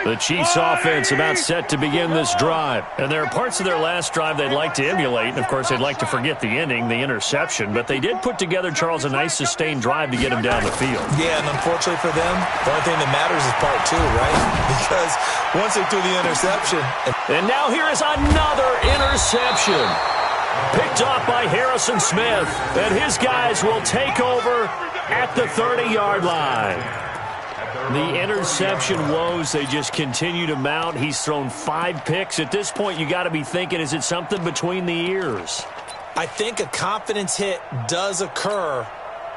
The Chiefs offense about set to begin this drive. And there are parts of their last drive they'd like to emulate. And, of course, they'd like to forget the ending, the interception. But they did put together, Charles, a nice sustained drive to get them down the field. Yeah, and unfortunately for them, the only thing that matters is part two, right? Because once they threw the interception. And now here is another interception. Picked off by Harrison Smith. And his guys will take over at the 30-yard line. The interception woes, they just continue to mount. He's thrown 5 picks. At this point, you got to be thinking, is it something between the ears? I think a confidence hit does occur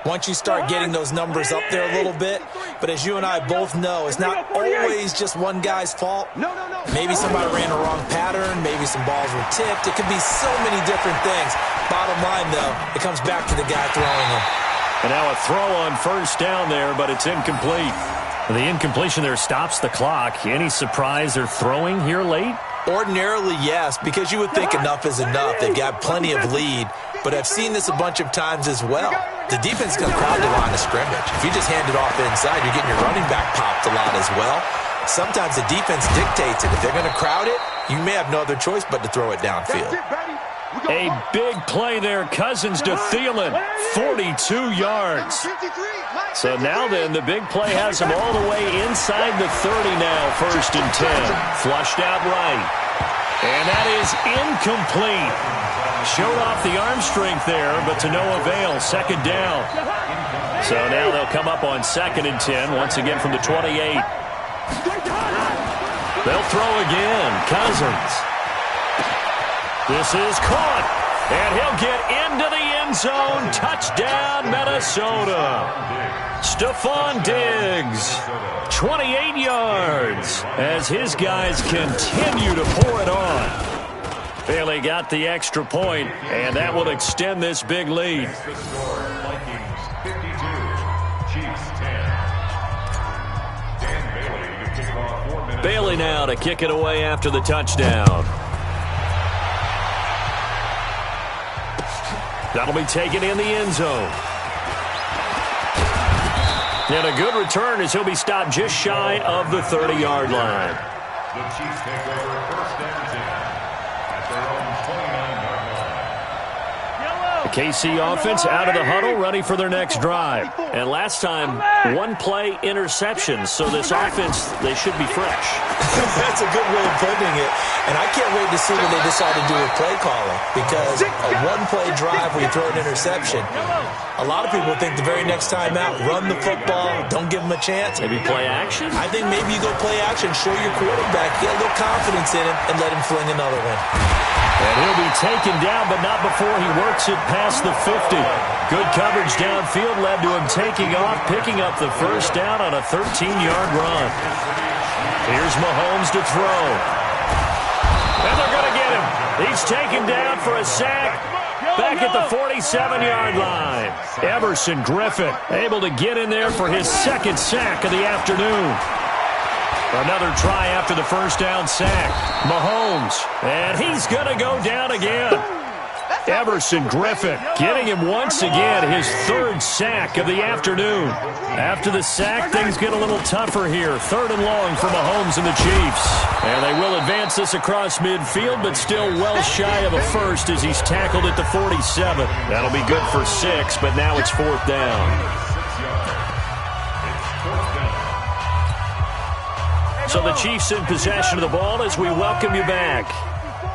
once you start getting those numbers up there a little bit. But as you and I both know, it's not always just one guy's fault. Maybe somebody ran a wrong pattern. Maybe some balls were tipped. It could be so many different things. Bottom line, though, it comes back to the guy throwing them. And now a throw on first down there, but it's incomplete. The incompletion there stops the clock. Any surprise they're throwing here late? Ordinarily, yes, because you would think enough is enough. They've got plenty of lead, but I've seen this a bunch of times as well. The defense can crowd the line of scrimmage. If you just hand it off inside, you're getting your running back popped a lot as well. Sometimes the defense dictates it. If they're going to crowd it, you may have no other choice but to throw it downfield. A big play there. Cousins to Thielen, 42 yards. So now then, the big play has him all the way inside the 30 now, 1st and 10. Flushed out right. And that is incomplete. Showed off the arm strength there, but to no avail. 2nd down. So now they'll come up on 2nd and 10, once again from the 28. They'll throw again. Cousins. This is caught, and he'll get into the end zone. Touchdown, Minnesota. Stephon Diggs, 28 yards, as his guys continue to pour it on. Bailey got the extra point, and that will extend this big lead. Bailey now to kick it away after the touchdown. That'll be taken in the end zone. And a good return as he'll be stopped just shy of the 30-yard line. The Chiefs take over 1st and 10 at their own 29-yard line. The KC offense out of the huddle, ready for their next drive. And last time, 1-play interception. So this offense, they should be fresh. That's a good way of putting it. And I can't wait to see what they decide to do with play calling. Because a 1-play drive where you throw an interception, a lot of people think the very next time out, run the football, don't give them a chance. Maybe play action? I think maybe you go play action, show your quarterback, get a little confidence in him, and let him fling another one. And he'll be taken down, but not before he works it past the 50. Good coverage downfield led to him taking off, picking up the 1st down on a 13-yard run. Here's Mahomes to throw. And they're going to get him. He's taken down for a sack back at the 47-yard line. Everson Griffin able to get in there for his 2nd sack of the afternoon. Another try after the 1st down sack. Mahomes, and he's going to go down again. Everson Griffin getting him once again, his 3rd sack of the afternoon. After the sack, things get a little tougher here. 3rd and long for Mahomes and the Chiefs. And they will advance this across midfield, but still well shy of a first as he's tackled at the 47. That'll be good for 6, but now it's 4th down. So the Chiefs in possession of the ball as we welcome you back.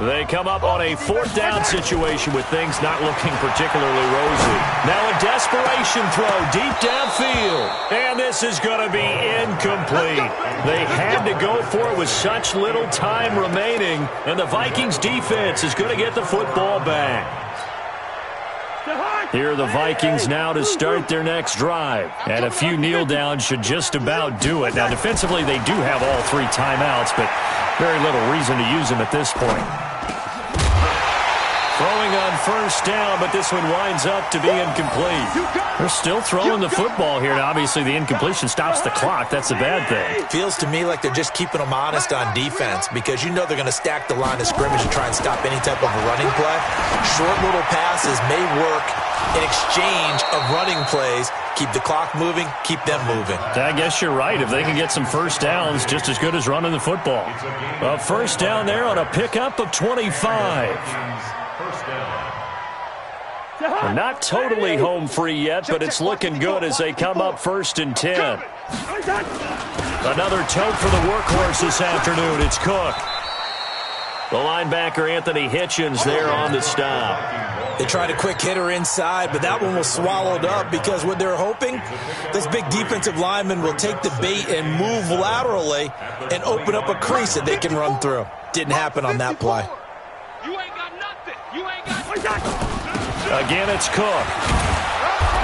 They come up on a 4th down situation with things not looking particularly rosy. Now a desperation throw deep downfield. And this is going to be incomplete. They had to go for it with such little time remaining. And the Vikings defense is going to get the football back. Here are the Vikings now to start their next drive. And a few kneel downs should just about do it. Now defensively they do have all 3 timeouts, but very little reason to use them at this point. Throwing on first down, but this one winds up to be incomplete. They're still throwing the football here, and obviously the incompletion stops the clock. That's a bad thing. Feels to me like they're just keeping them honest on defense because you know they're going to stack the line of scrimmage and try and stop any type of a running play. Short little passes may work in exchange of running plays. Keep the clock moving, keep them moving. I guess you're right. If they can get some first downs, just as good as running the football. A first down there on a pickup of 25. We're not totally home free yet, but it's looking good as they come up 1st and 10. Another tote for the workhorse this afternoon. It's Cook. The linebacker, Anthony Hitchens, there on the stop. They tried a quick hitter inside, but that one was swallowed up because what they're hoping, this big defensive lineman will take the bait and move laterally and open up a crease that they can run through. Didn't happen on that play. You ain't got nothing. You ain't got nothing. Again, it's Cook.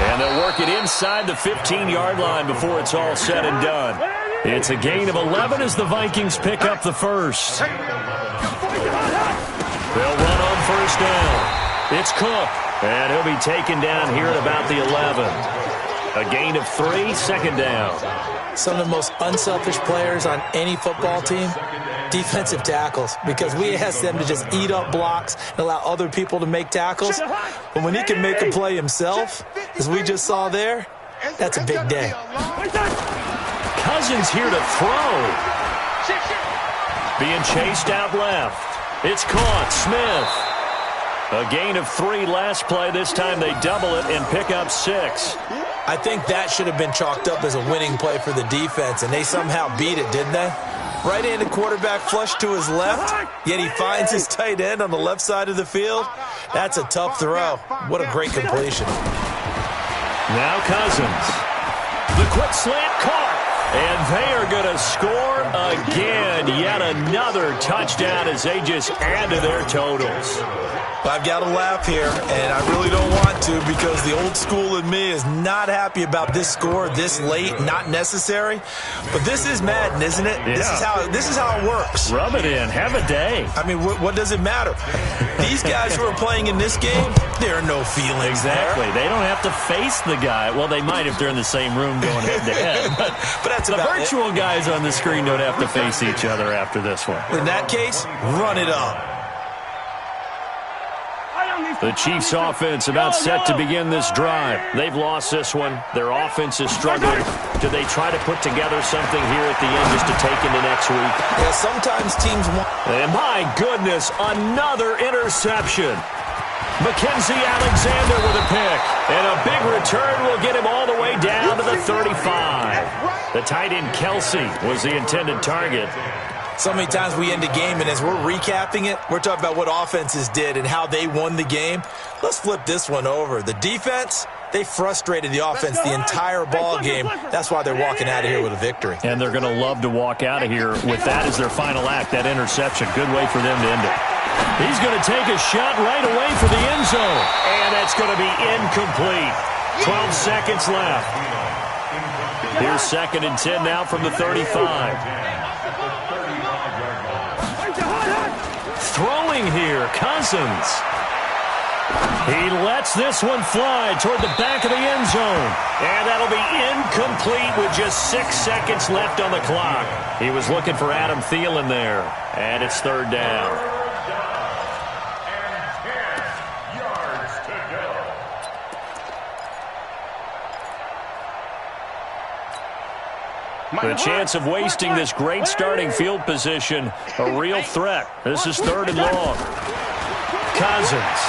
And they'll work it inside the 15-yard line before it's all said and done. It's a gain of 11 as the Vikings pick up the first. They'll run on first down. It's Cook, and he'll be taken down here at about the 11. A gain of 3, 2nd down. Some of the most unselfish players on any football team, defensive tackles, because we ask them to just eat up blocks and allow other people to make tackles. But when he can make a play himself, as we just saw there, that's a big day. Cousins here to throw. Being chased out left. It's caught. Smith. A gain of 3 last play. This time they double it and pick up 6. I think that should have been chalked up as a winning play for the defense, and they somehow beat it, didn't they? Right-handed quarterback flush to his left, yet he finds his tight end on the left side of the field. That's a tough throw. What a great completion. Now Cousins. The quick slant caught. And they are going to score again. Yet another touchdown as they just add to their totals. I've got to laugh here, and I really don't want to because the old school in me is not happy about this score this late, not necessary. But this is Madden, isn't it? Yeah. This is how it works. Rub it in. Have a day. I mean, what does it matter? These guys who are playing in this game, there are no feelings Exactly. there. They don't have to face the guy. Well, they might if they're in the same room going head-to-head. But that's the about virtual guys on the screen don't have to face each other after this one. In that case, run it up. The Chiefs' offense about set to begin this drive. They've lost this one. Their offense is struggling. Do they try to put together something here at the end just to take into next week? Yeah, sometimes teams want... And my goodness, another interception. Mackenzie Alexander with a pick. And a big return will get him all the way down to the 35. The tight end Kelsey was the intended target. So many times we end a game, and as we're recapping it, we're talking about what offenses did and how they won the game. Let's flip this one over. The defense, they frustrated the offense the entire ball game. That's why they're walking out of here with a victory. And they're going to love to walk out of here with that as their final act, that interception. Good way for them to end it. He's going to take a shot right away for the end zone. And that's going to be incomplete. 12 seconds left. Here's 2nd and 10 now from the 35. Throwing here, Cousins. He lets this one fly toward the back of the end zone. And that'll be incomplete with just 6 seconds left on the clock. He was looking for Adam Thielen there. And it's 3rd down. The chance of wasting this great starting field position, a real threat. This is 3rd and long. Cousins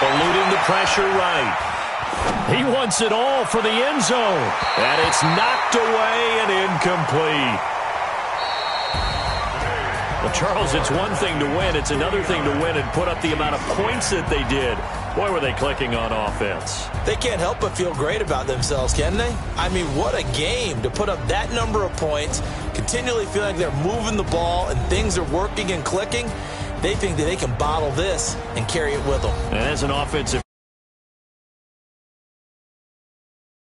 eluding the pressure right. He wants it all for the end zone. And it's knocked away and incomplete. Well, Charles, it's one thing to win. It's another thing to win and put up the amount of points that they did. Boy, were they clicking on offense. They can't help but feel great about themselves, can they? I mean, what a game to put up that number of points, continually feeling like they're moving the ball and things are working and clicking. They think that they can bottle this and carry it with them. And as an offensive